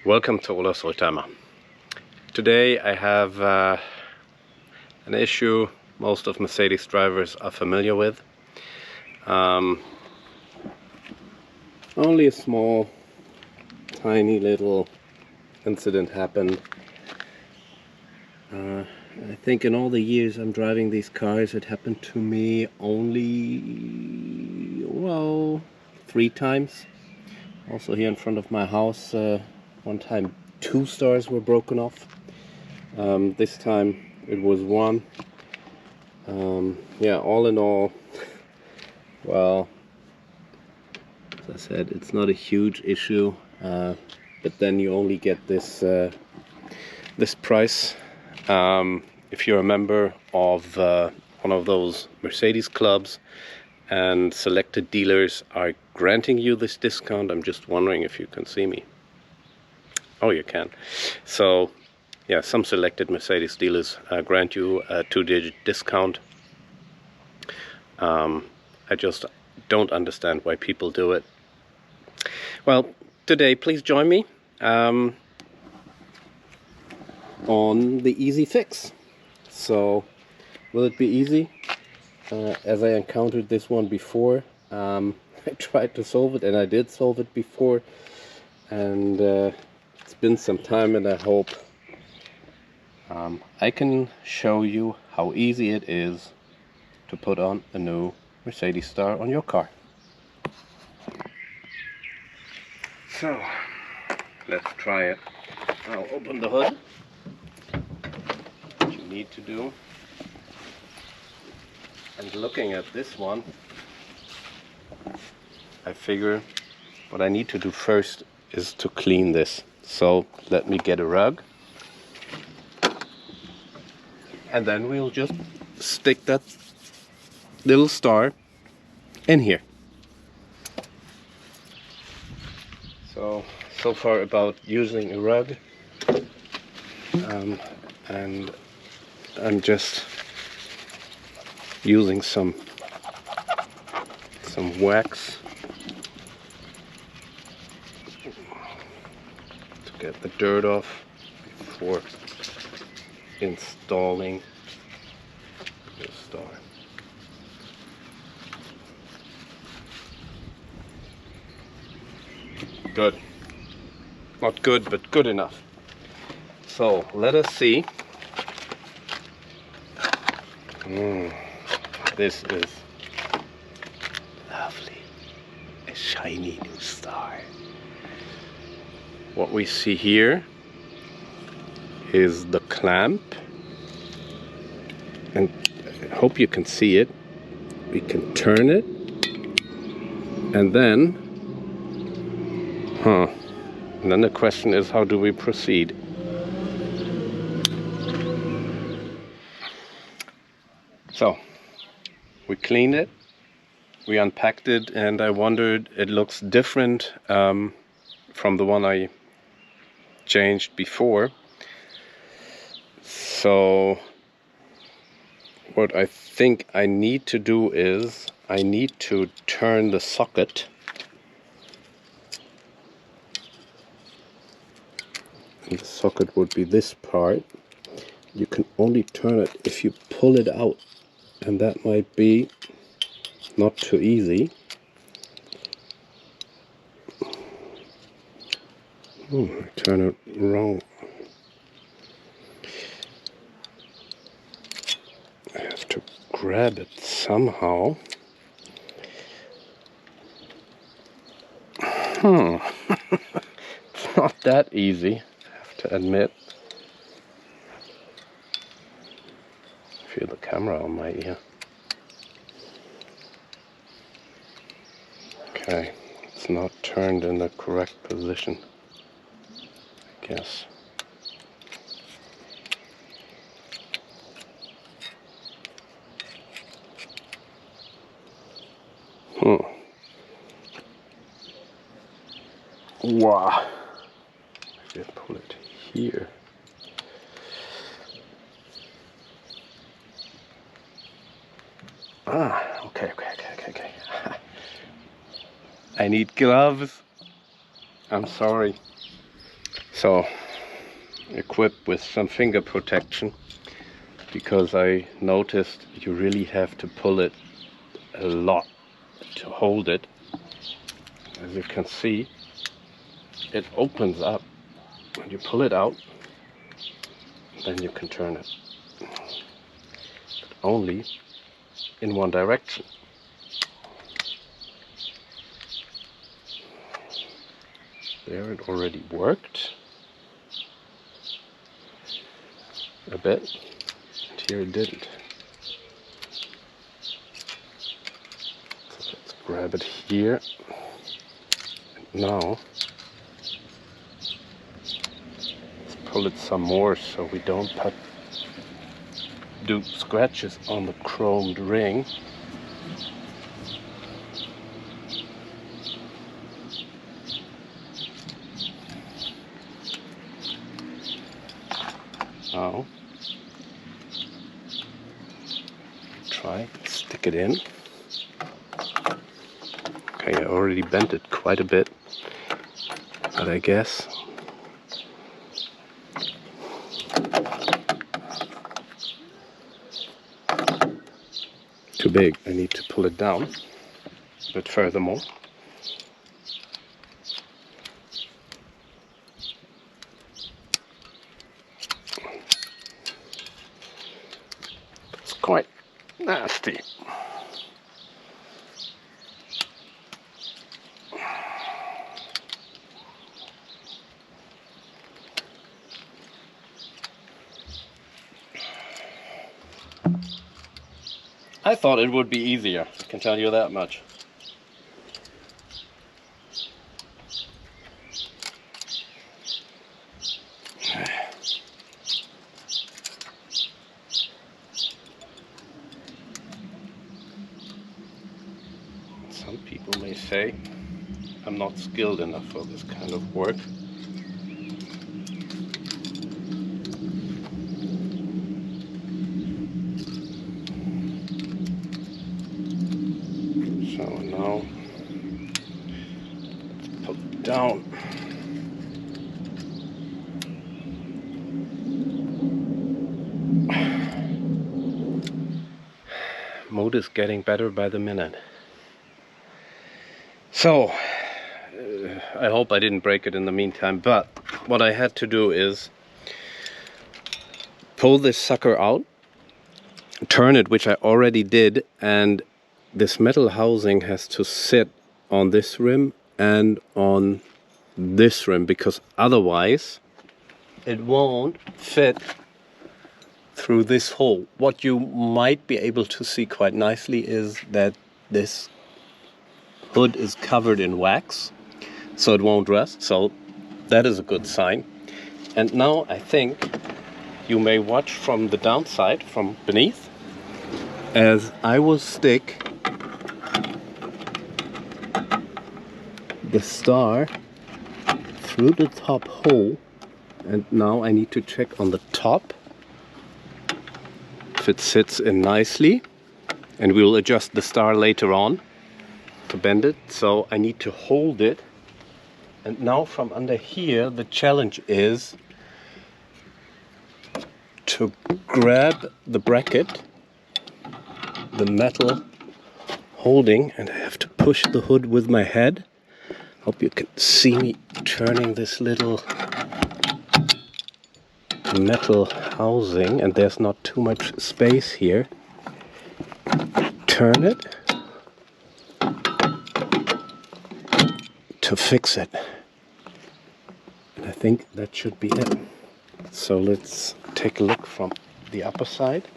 Welcome to Olaf's Oldtimer. Today I have an issue most of Mercedes drivers are familiar with. Only a small, tiny little incident happened. I think in all the years I'm driving these cars, it happened to me only, well, 3 times. Also here in front of my house, one time 2 stars were broken off. This time it was 1. Yeah, all in all, well, as I said, it's not a huge issue, but then you only get this this price if you're a member of one of those Mercedes clubs and selected dealers are granting you this discount. I'm just wondering if you can see me. Oh, you can. So yeah, some selected Mercedes dealers grant you a 2-digit discount. I just don't understand why people do it. Well, today please join me on the easy fix. So will it be easy? As I encountered this one before, I tried to solve it, and I did solve it before, and it's been some time, and I hope I can show you how easy it is to put on a new Mercedes Star on your car. So let's try it. I'll open the hood. What you need to do, and looking at this one, I figure what I need to do first is to clean this. So let me get a rug, and then we'll just stick that little star in here. So far about using a rug, and I'm just using some wax to get the dirt off before installing the star. Good. Not good, but good enough. So let us see. This is lovely. A shiny new star. What we see here is the clamp, and I hope you can see it. We can turn it, and then and then the question is, how do we proceed? So we cleaned it, we unpacked it, and I wondered, it looks different from the one I changed before. So what I think I need to do is I need to turn the socket. And the socket would be this part. You can only turn it if you pull it out, and that might be not too easy. Oh, I turn it wrong. I have to grab it somehow. It's not that easy, I have to admit. Feel the camera on my ear. Okay, it's not turned in the correct position, I guess. Wow. Maybe I pull it here. Okay. I need gloves. I'm sorry. So equipped with some finger protection, because I noticed you really have to pull it a lot to hold it. As you can see, it opens up. When you pull it out, then you can turn it. But only in one direction. There, it already worked a bit, and here it didn't. So let's grab it here. And now let's pull it some more so we don't do scratches on the chromed ring. Now try stick it in. Okay, I already bent it quite a bit, but I guess too big. I need to pull it down a bit furthermore. It's quite nasty. I thought it would be easier, I can tell you that much. Some people may say I'm not skilled enough for this kind of work. So now let's pull it down. Mood is getting better by the minute. So I hope I didn't break it in the meantime, but what I had to do is pull this sucker out, turn it, which I already did, and this metal housing has to sit on this rim and on this rim, because otherwise it won't fit through this hole. What you might be able to see quite nicely is that this hood is covered in wax, so it won't rust, so that is a good sign. And now I think you may watch from the downside, from beneath, as I will stick the star through the top hole, and now I need to check on the top if it sits in nicely, and we'll adjust the star later on to bend it. So I need to hold it, and now from under here the challenge is to grab the bracket, the metal holding, and I have to push the hood with my head. Hope you can see me turning this little metal housing, and there's not too much space here. Turn it to fix it, and I think that should be it. So let's take a look from the upper side.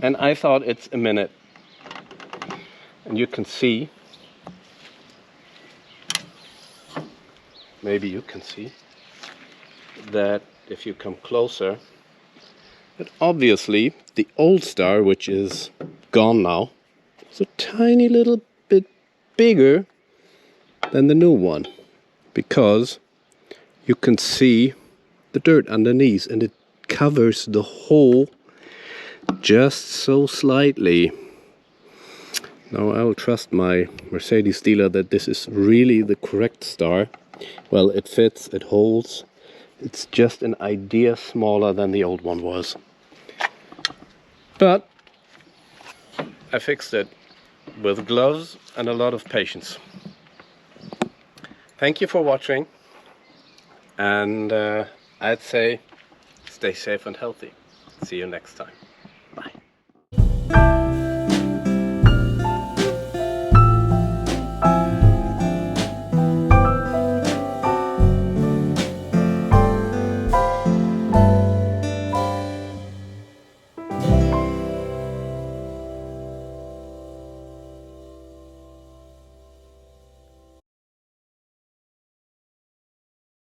And I thought it's a minute, and you can see, maybe you can see, that if you come closer, that obviously the old star, which is gone now, is a tiny little bit bigger than the new one, because you can see the dirt underneath, and it covers the hole just so slightly. Now I will trust my Mercedes dealer that this is really the correct star. Well, it fits, it holds. It's just an idea smaller than the old one was. But I fixed it with gloves and a lot of patience. Thank you for watching, and I'd say stay safe and healthy. See you next time.